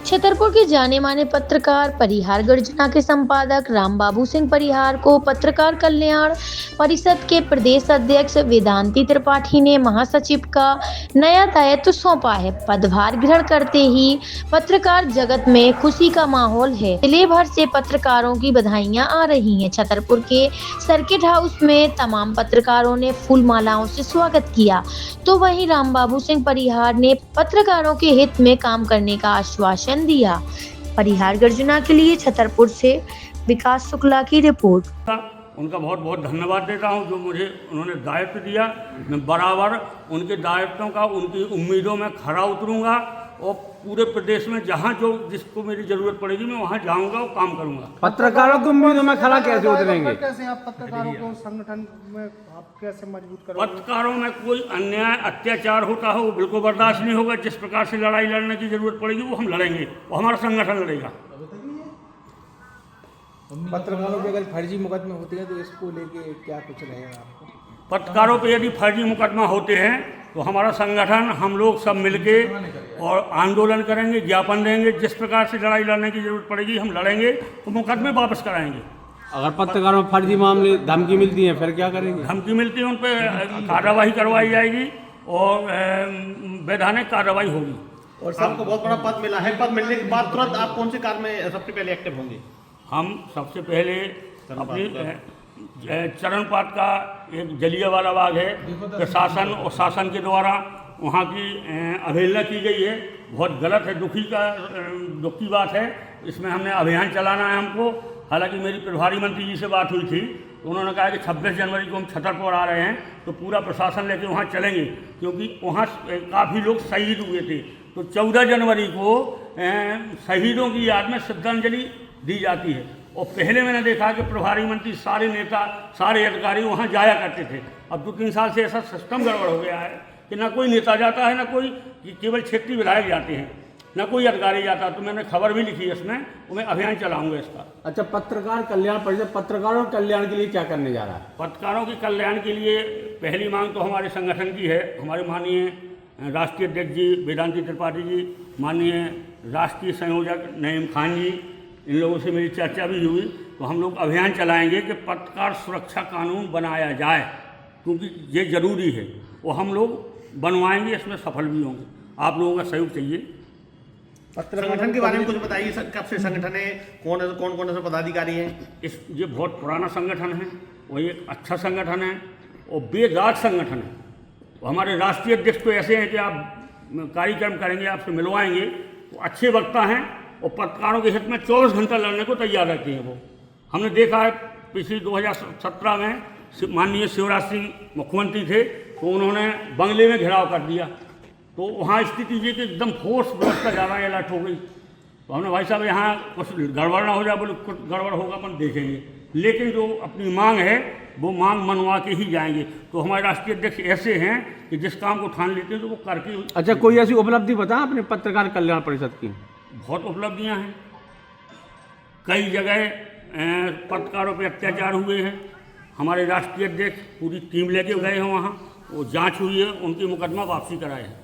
छतरपुर के जाने माने पत्रकार परिहार गर्जना के संपादक रामबाबू सिंह परिहार को पत्रकार कल्याण परिषद के प्रदेश अध्यक्ष वेदांती त्रिपाठी ने महासचिव का नया दायित्व सौंपा है। पदभार ग्रहण करते ही पत्रकार जगत में खुशी का माहौल है। जिले भर से पत्रकारों की बधाइयां आ रही हैं। छतरपुर के सर्किट हाउस में तमाम पत्रकारों ने फूल मालाओं से स्वागत किया, तो वहीं रामबाबू सिंह परिहार ने पत्रकारों के हित में काम करने का आश्वासन दिया। परिहार गर्जना के लिए छतरपुर से विकास शुक्ला की रिपोर्ट। उनका बहुत बहुत धन्यवाद देता हूं जो मुझे उन्होंने दायित्व दिया। मैं बराबर उनके दायित्वों का, उनकी उम्मीदों में खरा उतरूंगा और पूरे प्रदेश में जहां जो जिसको मेरी जरूरत पड़ेगी मैं वहां जाऊंगा और काम करूंगा। पत्रकारों की उम्मीदों में खरा कैसे उतरेंगे? कैसे आप पत्रकारों को संगठन में आप कैसे मजबूत करोगे? पत्रकारों में कोई अन्याय अत्याचार होता है वो बिल्कुल बर्दाश्त नहीं होगा। जिस प्रकार से लड़ाई लड़ने की जरूरत पड़ेगी वो हम लड़ेंगे, वो हमारा संगठन लड़ेगा। पत्रकारों पे अगर फर्जी मुकदमे होते हैं तो इसको लेके क्या कुछ रहेगा आपको? पत्रकारों पे यदि फर्जी मुकदमा होते हैं तो हमारा संगठन, हम लोग सब मिलके और आंदोलन करेंगे, ज्ञापन देंगे। जिस प्रकार से लड़ाई लड़ने की जरूरत पड़ेगी हम लड़ेंगे, तो मुकदमे वापस कराएंगे। अगर पत्रकारों में फर्जी मामले धमकी मिलती है फिर क्या करेंगे? धमकी मिलती है उन पर कार्रवाई करवाई जाएगी और वैधानिक कार्रवाई होगी। और सबको बहुत बड़ा पद मिला है। पद मिलने के बाद तुरंत आप कौन से कार्य में सबसे पहले एक्टिव होंगे? हम सबसे पहले अपनी चरणपात का एक जलियांवाला बाग है, प्रशासन और शासन के द्वारा वहाँ की अवहेलना की गई है, बहुत गलत है, दुख की बात है। इसमें हमने अभियान चलाना है हमको। हालांकि मेरी प्रभारी मंत्री जी से बात हुई थी तो उन्होंने कहा कि 26 जनवरी को हम छतरपुर आ रहे हैं तो पूरा प्रशासन लेके वहाँ चलेंगे, क्योंकि वहाँ काफ़ी लोग शहीद हुए थे। तो 14 जनवरी को शहीदों की याद में श्रद्धांजलि दी जाती है। और पहले मैंने देखा कि प्रभारी मंत्री, सारे नेता, सारे अधिकारी वहाँ जाया करते थे। अब 2-3 साल से ऐसा सिस्टम गड़बड़ हो गया है कि ना कोई नेता जाता है, ना कोई, केवल क्षेत्रीय विधायक जाते हैं, ना कोई अधिकारी जाता। तो मैंने खबर भी लिखी है इसमें, तो मैं अभियान चलाऊंगा इसका। अच्छा, पत्रकार कल्याण परिषद पत्रकारों के कल्याण के लिए क्या करने जा रहा है? पत्रकारों के कल्याण के लिए पहली मांग तो हमारे संगठन की है। हमारे माननीय राष्ट्रीय अध्यक्ष जी वेदांती त्रिपाठी जी, माननीय राष्ट्रीय संयोजक नईम खान जी, इन लोगों से मेरी चर्चा भी हुई। तो हम लोग अभियान चलाएंगे कि पत्रकार सुरक्षा कानून बनाया जाए, क्योंकि ये ज़रूरी है। वो हम लोग बनवाएंगे, इसमें सफल भी होंगे। आप लोगों का सहयोग चाहिए। संगठन के बारे में कुछ बताइए। कब से संगठन है, कौन कौन से पदाधिकारी हैं? ये बहुत पुराना संगठन है, वो एक अच्छा संगठन है और बेदाग संगठन है। तो हमारे राष्ट्रीय अध्यक्ष तो ऐसे हैं कि आप कार्यक्रम करेंगे, आपसे मिलवाएंगे। वो अच्छे वक्ता हैं और पत्रकारों के हित में 24 घंटा लड़ने को तैयार रहते हैं। वो हमने देखा है, पिछले 2017 में माननीय शिवराज सिंह मुख्यमंत्री थे तो उन्होंने बंगले में घेराव कर दिया। तो वहाँ स्थिति ये कि एकदम फोर्स व्यवस्था ज़्यादा अलर्ट हो गई। तो हमने, भाई साहब यहाँ कुछ गड़बड़ ना हो जाए, बोले कुछ गड़बड़ होगा अपन देखेंगे, लेकिन जो अपनी मांग है वो मांग मनवा के ही जाएंगे। तो हमारे राष्ट्रीय अध्यक्ष ऐसे हैं कि जिस काम को ठान लेते हैं तो वो करके। अच्छा, कोई ऐसी उपलब्धि बता अपने पत्रकार कल्याण परिषद की? बहुत उपलब्धियां हैं। कई जगह पत्रकारों पर अत्याचार हुए हैं। हमारे राष्ट्रीय अध्यक्ष पूरी टीम लेके गए हैं वहाँ, वो जांच हुई है, उनकी मुकदमा वापसी कराए हैं।